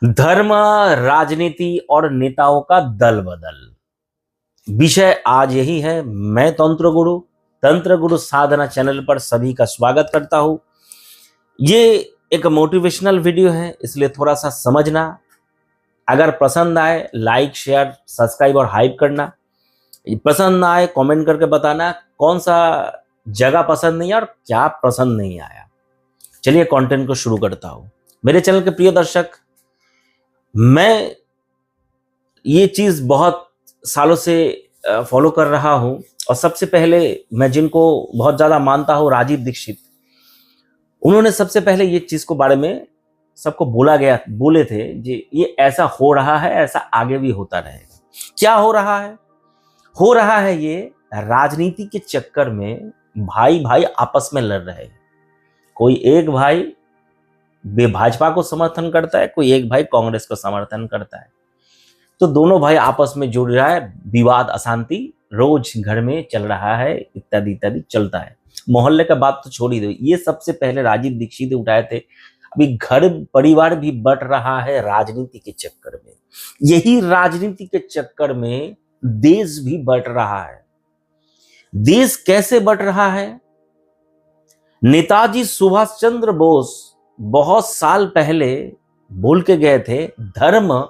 धर्म, राजनीति और नेताओं का दल बदल। विषय आज यही है। मैं तंत्र गुरु साधना चैनल पर सभी का स्वागत करता हूं। ये एक मोटिवेशनल वीडियो है, इसलिए थोड़ा सा समझना। अगर पसंद आए लाइक शेयर सब्सक्राइब और हाइप करना। पसंद ना आए कमेंट करके बताना कौन सा जगह पसंद नहीं आया और क्या पसंद नहीं आया। चलिए कंटेंट को शुरू करता हूं। मेरे चैनल के प्रिय दर्शक, मैं ये चीज बहुत सालों से फॉलो कर रहा हूं और सबसे पहले मैं जिनको बहुत ज्यादा मानता हूं, राजीव दीक्षित, उन्होंने सबसे पहले ये चीज को बारे में सबको बोले थे कि ये ऐसा हो रहा है, ऐसा आगे भी होता रहेगा। क्या हो रहा है? हो रहा है ये राजनीति के चक्कर में भाई भाई आपस में लड़ रहे हैं। कोई एक भाई भाजपा को समर्थन करता है, कोई एक भाई कांग्रेस को समर्थन करता है, तो दोनों भाई आपस में जुड़ रहा है। विवाद अशांति रोज घर में चल रहा है, इत्यादि इत्यादि चलता है। मोहल्ले का बात तो छोड़ ही दो, ये सबसे पहले राजीव दीक्षित उठाए थे। अभी घर परिवार भी बट रहा है राजनीति के चक्कर में। यही राजनीति के चक्कर में देश भी बट रहा है। देश कैसे बट रहा है? नेताजी सुभाष चंद्र बोस बहुत साल पहले बोल के गए थे, धर्म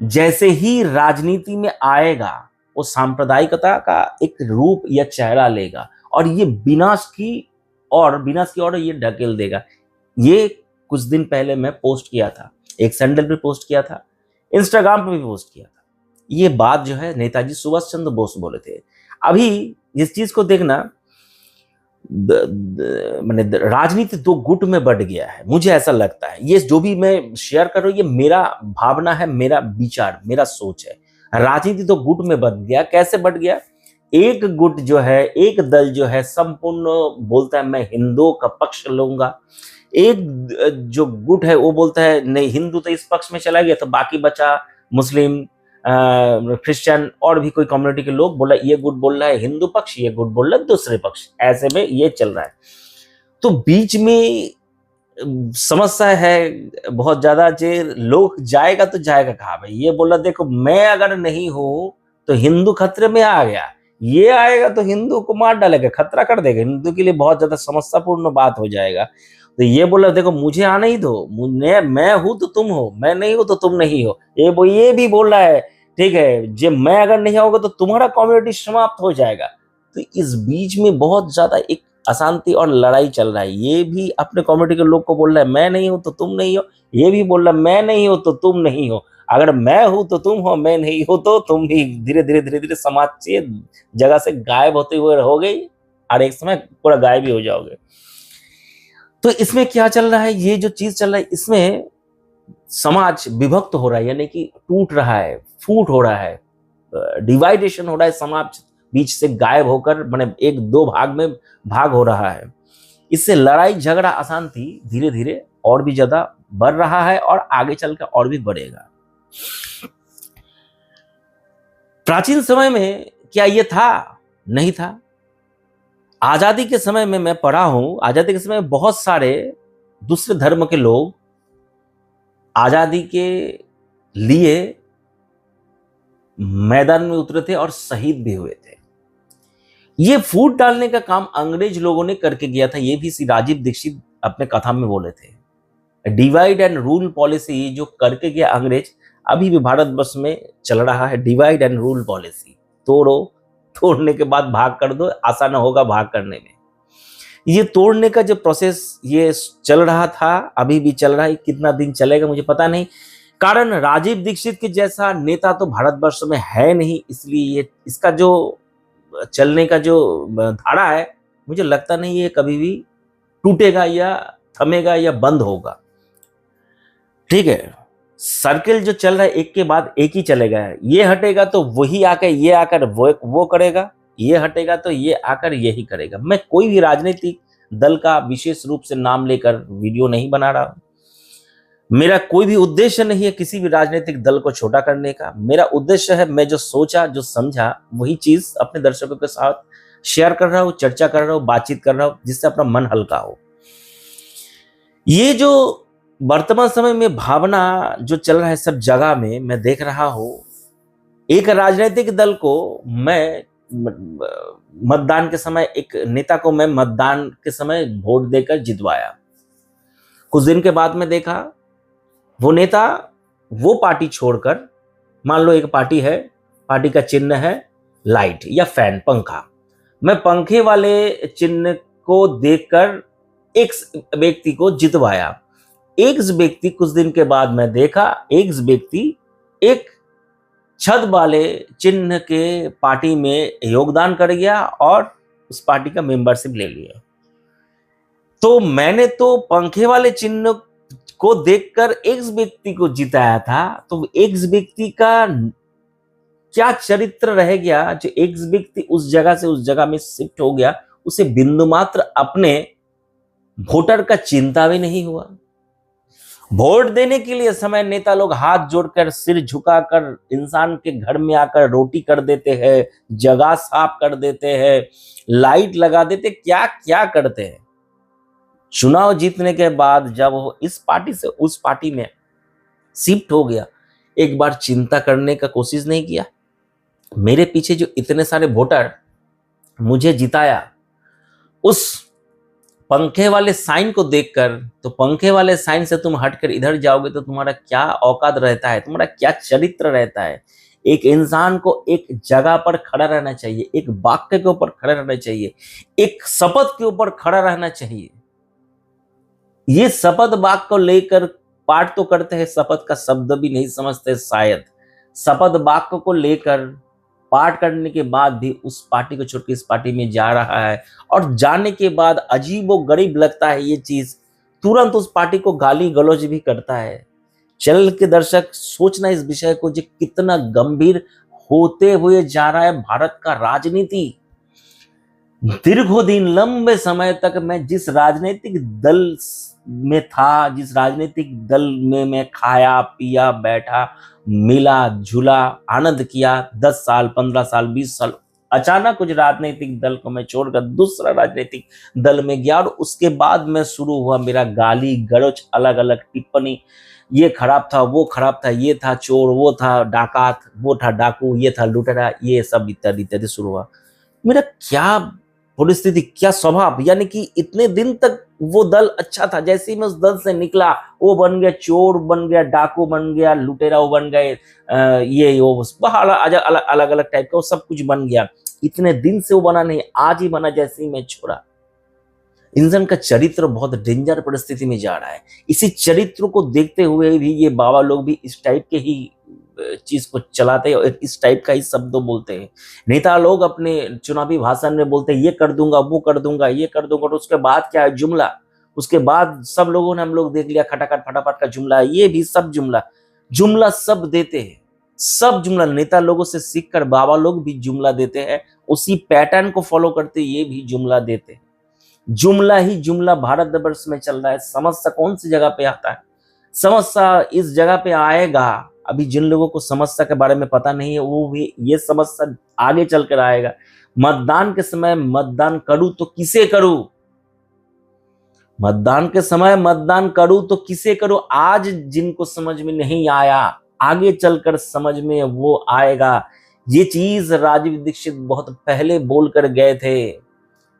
जैसे ही राजनीति में आएगा वो सांप्रदायिकता का एक रूप या चेहरा लेगा और ये विनाश की ओर ये ढकेल देगा। ये कुछ दिन पहले मैं पोस्ट किया था, एक सैंडल पे पोस्ट किया था, इंस्टाग्राम पे भी पोस्ट किया था। ये बात जो है नेताजी सुभाष चंद्र बोस बोले थे। अभी इस चीज को देखना, मैंने राजनीति दो गुट में बढ़ गया है, मुझे ऐसा लगता है। ये जो भी मैं शेयर कर रहा हूं ये मेरा भावना है, मेरा विचार, मेरा सोच है। राजनीति दो गुट में बढ़ गया। कैसे बढ़ गया? एक गुट जो है, एक दल जो है संपूर्ण बोलता है मैं हिंदुओं का पक्ष लूंगा। एक जो गुट है वो बोलता है नहीं, हिंदू तो इस पक्ष में चला गया तो बाकी बचा मुस्लिम, क्रिश्चियन और भी कोई कम्युनिटी के लोग। बोला ये गुट बोल रहा है हिंदू पक्ष, ये गुट बोल रहा है दूसरे पक्ष। ऐसे में ये चल रहा है। तो बीच में समस्या है बहुत ज्यादा। जे लोग जाएगा तो जाएगा कहाँ भाई? ये बोला देखो मैं अगर नहीं हूं तो हिंदू खतरे में आ गया, ये आएगा तो हिंदू को मार डालेगा, खतरा कर देगा, हिंदू के लिए बहुत ज्यादा समस्यापूर्ण बात हो जाएगा। तो ये बोला देखो मुझे आने ही दो, मैं हूं तो तुम हो, मैं नहीं हूं तो तुम नहीं हो। ये भी बोल रहा है ठीक है, जे मैं अगर नहीं होगा तो तुम्हारा कम्युनिटी समाप्त हो जाएगा। तो इस बीच में बहुत ज्यादा एक अशांति और लड़ाई चल रहा है। ये भी अपने कम्युनिटी के लोग को बोल रहा है मैं नहीं हूं तो तुम नहीं हो, ये भी बोल रहा है मैं नहीं हूं तो तुम नहीं हो। अगर मैं हूं तो तुम हो, मैं नहीं हो तो तुम भी धीरे धीरे समाज से जगह से गायब होते हुए रहोगे और एक समय पूरा गायब ही हो जाओगे। तो इसमें क्या चल रहा है? ये जो चीज चल रहा है इसमें समाज विभक्त हो रहा है, यानी कि टूट रहा है, फूट हो रहा है, डिवाइडेशन हो रहा है। समाज बीच से गायब होकर माने एक दो भाग में भाग हो रहा है। इससे लड़ाई झगड़ा अशांति धीरे धीरे और भी ज्यादा बढ़ रहा है और आगे चलकर और भी बढ़ेगा। प्राचीन समय में क्या ये था? नहीं था। आजादी के समय में मैं पढ़ा हूं, आजादी के समय में बहुत सारे दूसरे धर्म के लोग आजादी के लिए मैदान में उतरे थे और शहीद भी हुए थे। ये फूट डालने का काम अंग्रेज लोगों ने करके गया था। ये भी श्री राजीव दीक्षित अपने कथा में बोले थे। डिवाइड एंड रूल पॉलिसी जो करके गया अंग्रेज, अभी भी भारतवर्ष में चल रहा है। डिवाइड एंड रूल पॉलिसी, तोड़ने के बाद भाग कर दो, आसान होगा भाग करने में। ये तोड़ने का जो प्रोसेस ये चल रहा था, अभी भी चल रहा है। कितना दिन चलेगा मुझे पता नहीं, कारण राजीव दीक्षित के जैसा नेता तो भारतवर्ष में है नहीं। इसलिए ये इसका जो चलने का जो धारा है, मुझे लगता नहीं ये कभी भी टूटेगा या थमेगा या बंद होगा। ठीक है, सर्किल जो चल रहा है एक के बाद एक ही चलेगा। ये हटेगा तो वही आकर ये आकर वो करेगा, ये हटेगा तो ये आकर यही करेगा। मैं कोई भी राजनीतिक दल का विशेष रूप से नाम लेकर वीडियो नहीं बना रहा हूं। मेरा कोई भी उद्देश्य नहीं है किसी भी राजनीतिक दल को छोटा करने का। मेरा उद्देश्य है मैं जो सोचा जो समझा वही चीज अपने दर्शकों के साथ शेयर कर रहा हूं, चर्चा कर रहा हूं, बातचीत कर रहा हूं, जिससे अपना मन हल्का हो। ये जो वर्तमान समय में भावना जो चल रहा है सब जगह में, मैं देख रहा हूं, एक राजनीतिक दल को मैं मतदान के समय, एक नेता को मैं मतदान के समय वोट देकर जितवाया। कुछ दिन के बाद में देखा वो नेता वो पार्टी छोड़कर, मान लो एक पार्टी है, पार्टी का चिन्ह है लाइट या फैन, पंखा, मैं पंखे वाले चिन्ह को देखकर एक व्यक्ति को जितवाया। एक व्यक्ति, कुछ दिन के बाद मैं देखा एक व्यक्ति एक छत वाले चिन्ह के पार्टी में योगदान कर गया और उस पार्टी का मेंबरशिप ले लिया। तो मैंने तो पंखे वाले चिन्ह को देखकर एक व्यक्ति को जिताया था, तो एक व्यक्ति का क्या चरित्र रह गया जो एक व्यक्ति उस जगह से उस जगह में शिफ्ट हो गया, उसे बिंदु मात्र अपने वोटर का चिंता भी नहीं हुआ। वोट देने के लिए समय नेता लोग हाथ जोड़कर, सिर झुकाकर, इंसान के घर में आकर रोटी कर देते हैं, जगह साफ कर देते हैं, लाइट लगा देते, क्या क्या करते हैं। चुनाव जीतने के बाद जब वो इस पार्टी से उस पार्टी में शिफ्ट हो गया, एक बार चिंता करने का कोशिश नहीं किया। मेरे पीछे जो इतने सारे वोटर मुझे जिताया, उस पंखे वाले साइन को देखकर, तो पंखे वाले साइन से तुम हटकर इधर जाओगे तो तुम्हारा क्या औकात रहता है, तुम्हारा क्या चरित्र रहता है। एक इंसान को एक जगह पर खड़ा रहना चाहिए, एक वाक्य के ऊपर खड़ा रहना चाहिए, एक शपथ के ऊपर खड़ा रहना चाहिए। ये शपथ वाक्य को लेकर पाठ तो करते हैं, शपथ का शब्द भी नहीं समझते शायद। शपथ वाक्य को लेकर पाठ करने के बाद भी उस पार्टी को छोड़ के इस पार्टी में जा रहा है, और जाने के बाद अजीबो गरीब लगता है ये चीज, तुरंत उस पार्टी को गाली गलौज भी करता है। चैनल के दर्शक, सोचना इस विषय को जो कितना गंभीर होते हुए जा रहा है भारत का राजनीति। दीर्घों लंबे समय तक मैं जिस राजनीतिक दल में था, जिस राजनीतिक दल में मैं खाया पिया बैठा मिला जुला आनंद किया, 10 साल 15 साल 20 साल, अचानक कुछ राजनीतिक दल को मैं छोड़कर दूसरा राजनीतिक दल में गया, और उसके बाद में शुरू हुआ मेरा गाली गलौज, अलग अलग टिप्पणी, ये खराब था, वो खराब था, ये था चोर, वो था डाकात, वो था डाकू, ये था लुटेरा, ये सब इत्यादि इत्यादि शुरू हुआ। मेरा क्या परिस्थिति, क्या स्वभाव, यानी कि इतने दिन तक वो दल अच्छा था, जैसे ही मैं उस दल से निकला वो बन गया चोर, बन गया डाकू, बन गया लुटेरा, वो बन गए ये वो अलग अलग टाइप का वो सब कुछ बन गया। इतने दिन से वो बना नहीं, आज ही बना जैसे ही मैं छोड़ा। इंसान का चरित्र बहुत डेंजर परिस्थिति में जा रहा है। इसी चरित्र को देखते हुए भी ये बाबा लोग भी इस टाइप के ही चीज को चलाते हैं और इस टाइप का ही शब्द बोलते हैं। नेता लोग अपने चुनावी भाषण में बोलते हैं ये कर दूंगा, वो कर दूंगा, ये कर दूंगा, और उसके बाद क्या है जुमला, उसके बाद सब लोगों ने हम लोग देख लिया खटाखट फटाफट का जुमला, ये भी सब जुमला सब देते हैं, सब जुमला नेता लोगों से सीखकर बाबा लोग भी जुमला देते हैं, उसी पैटर्न को फॉलो करते ये भी जुमला देते हैं। जुमला ही जुमला भारतवर्ष में चल रहा है। समस्या कौन सी जगह पे आता है? समस्या इस जगह पे आएगा, अभी जिन लोगों को समस्या के बारे में पता नहीं है वो भी ये समस्या आगे चलकर आएगा। मतदान के समय मतदान करूं तो किसे करूं, मतदान के समय मतदान करूं तो किसे करूं, आज जिनको समझ में नहीं आया आगे चलकर समझ में वो आएगा। ये चीज राजीव दीक्षित बहुत पहले बोलकर गए थे।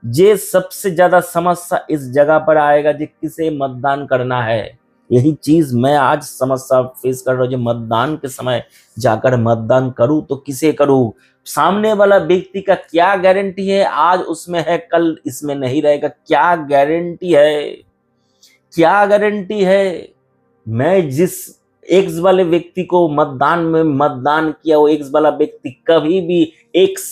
ये सबसे ज्यादा समस्या इस जगह पर आएगा कि किसे मतदान करना है। यही चीज मैं आज समस्या फेस कर रहा हूं, जो मतदान के समय जाकर मतदान करूं तो किसे करूं। सामने वाला व्यक्ति का क्या गारंटी है, आज उसमें है कल इसमें नहीं रहेगा, क्या गारंटी है, क्या गारंटी है। मैं जिस एक्स वाले व्यक्ति को मतदान में मतदान किया, वो एक्स वाला व्यक्ति कभी भी एक्स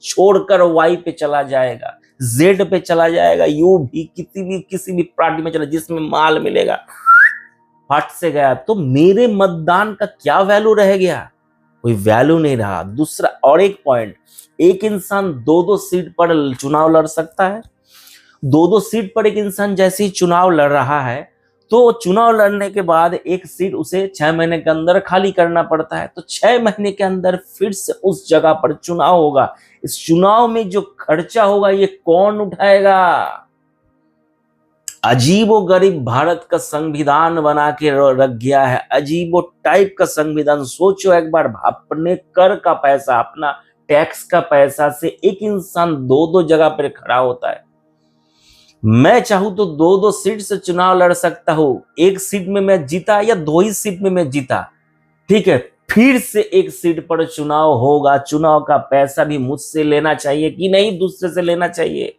छोड़कर वाई पे चला जाएगा, जेड पे चला जाएगा, यू भी किसी भी पार्टी में चला जिसमें माल मिलेगा, फट से गया। तो मेरे मतदान का क्या वैल्यू रह गया? कोई वैल्यू नहीं रहा। दूसरा और एक पॉइंट, एक इंसान 2-2 सीट पर चुनाव लड़ सकता है। 2-2 सीट पर एक इंसान जैसे ही चुनाव लड़ रहा है, तो चुनाव लड़ने के बाद एक सीट उसे 6 महीने के अंदर खाली करना पड़ता है। तो 6 महीने के अंदर फिर से उस जगह पर चुनाव होगा। इस चुनाव में जो खर्चा होगा ये कौन उठाएगा? अजीबो गरीब भारत का संविधान बना के रख गया है, अजीबो टाइप का संविधान। सोचो एक बार, अपने कर का पैसा, अपना टैक्स का पैसा से एक इंसान दो दो जगह पर खड़ा होता है। मैं चाहूं तो दो दो सीट से चुनाव लड़ सकता हूं, एक सीट में मैं जीता या दो ही सीट में मैं जीता, ठीक है, फिर से एक सीट पर चुनाव होगा, चुनाव का पैसा भी मुझसे लेना चाहिए कि नहीं दूसरे से लेना चाहिए।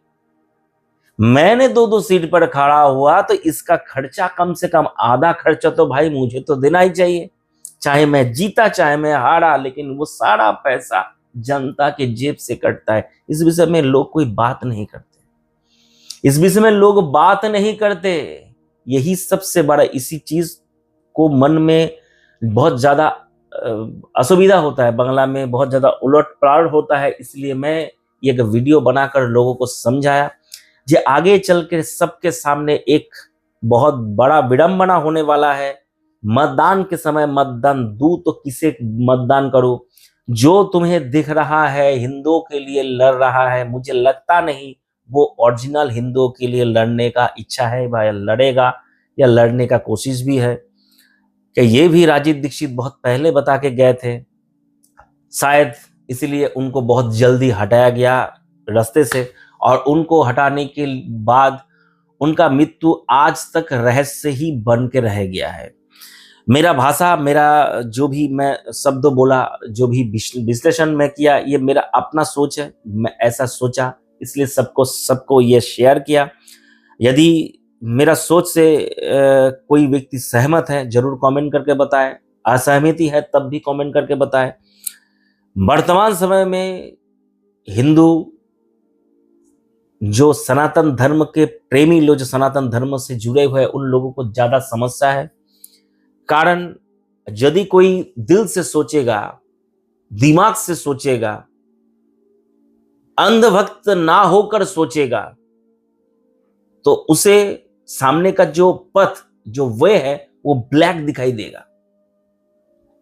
मैंने दो दो सीट पर खड़ा हुआ तो इसका खर्चा कम से कम आधा खर्चा तो भाई मुझे तो देना ही चाहिए, चाहे मैं जीता चाहे मैं हारा, लेकिन वो सारा पैसा जनता के जेब से कटता है। इस विषय में लोग कोई बात नहीं करते, इस विषय में लोग बात नहीं करते। यही सबसे बड़ा, इसी चीज को मन में बहुत ज्यादा असुविधा होता है, बंगला में बहुत ज्यादा उलट पलट होता है। इसलिए मैं एक वीडियो बनाकर लोगों को समझाया, जे आगे चल के सबके सामने एक बहुत बड़ा विडंबना होने वाला है। मतदान के समय मतदान दो तो किसे मतदान करो? जो तुम्हें दिख रहा है हिंदुओं के लिए लड़ रहा है, मुझे लगता नहीं वो ओरिजिनल हिंदुओं के लिए लड़ने का इच्छा है भाई, लड़ेगा या लड़ने का कोशिश भी है। कि ये भी राजीव दीक्षित बहुत पहले बता के गए थे, शायद इसलिए उनको बहुत जल्दी हटाया गया रास्ते से, और उनको हटाने के बाद उनका मृत्यु आज तक रहस्य ही बन के रह गया है। मेरा भाषा, मेरा जो भी मैं शब्द बोला, जो भी विश्लेषण मैं किया, ये मेरा अपना सोच है, मैं ऐसा सोचा इसलिए सबको ये शेयर किया। यदि मेरा सोच से कोई व्यक्ति सहमत है जरूर कमेंट करके बताएं, असहमति है तब भी कमेंट करके बताएं। वर्तमान समय में हिंदू जो सनातन धर्म के प्रेमी लोग, जो सनातन धर्म से जुड़े हुए हैं, उन लोगों को ज्यादा समस्या है। कारण यदि कोई दिल से सोचेगा, दिमाग से सोचेगा, अंधभक्त ना होकर सोचेगा, तो उसे सामने का जो पथ, जो वे है, वो ब्लैक दिखाई देगा।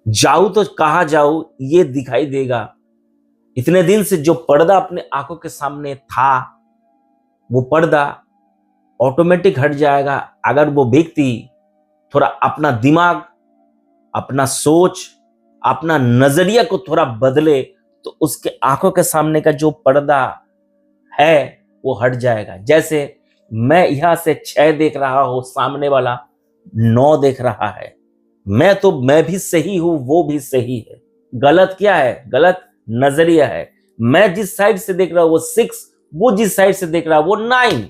जाऊं तो कहां जाऊं ये दिखाई देगा। इतने दिन से जो पर्दा अपने आंखों के सामने था, वो पर्दा ऑटोमेटिक हट जाएगा अगर वो व्यक्ति थोड़ा अपना दिमाग, अपना सोच, अपना नजरिया को थोड़ा बदले, तो उसके आंखों के सामने का जो पर्दा है वो हट जाएगा। जैसे मैं यहां से 6 देख रहा हूं, सामने वाला 9 देख रहा है, मैं भी सही हूं, वो भी सही है। गलत क्या है? गलत नजरिया है। मैं जिस साइड से देख रहा हूं वो 6, वो जिस साइड से देख रहा है वो 9,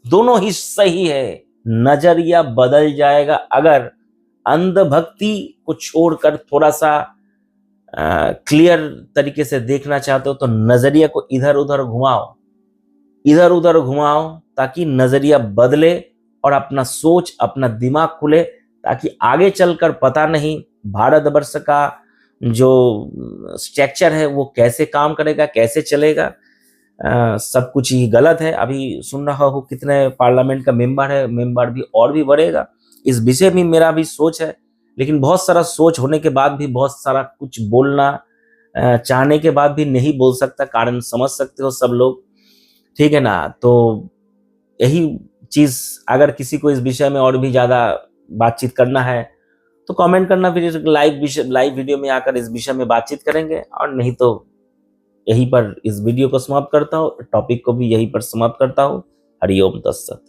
दोनों ही सही है। नजरिया बदल जाएगा अगर अंधभक्ति को छोड़कर थोड़ा सा क्लियर तरीके से देखना चाहते हो तो नजरिया को इधर उधर घुमाओ, इधर उधर घुमाओ, ताकि नजरिया बदले और अपना सोच, अपना दिमाग खुले, ताकि आगे चलकर पता नहीं भारतवर्ष का जो स्ट्रक्चर है वो कैसे काम करेगा, कैसे चलेगा। सब कुछ ही गलत है। अभी सुन रहा हूँ कितने पार्लियामेंट का मेंबर है, मेंबर भी और भी बढ़ेगा। इस विषय में मेरा भी सोच है, लेकिन बहुत सारा सोच होने के बाद भी, बहुत सारा कुछ बोलना चाहने के बाद भी नहीं बोल सकता, कारण समझ सकते हो सब लोग, ठीक है ना। तो यही चीज, अगर किसी को इस विषय में और भी ज्यादा बातचीत करना है तो कमेंट करना, फिर लाइव वीडियो में आकर इस विषय में बातचीत करेंगे। और नहीं तो यहीं पर इस वीडियो को समाप्त करता हूँ, टॉपिक को भी यहीं पर समाप्त करता हूँ। हरिओम तत्सत।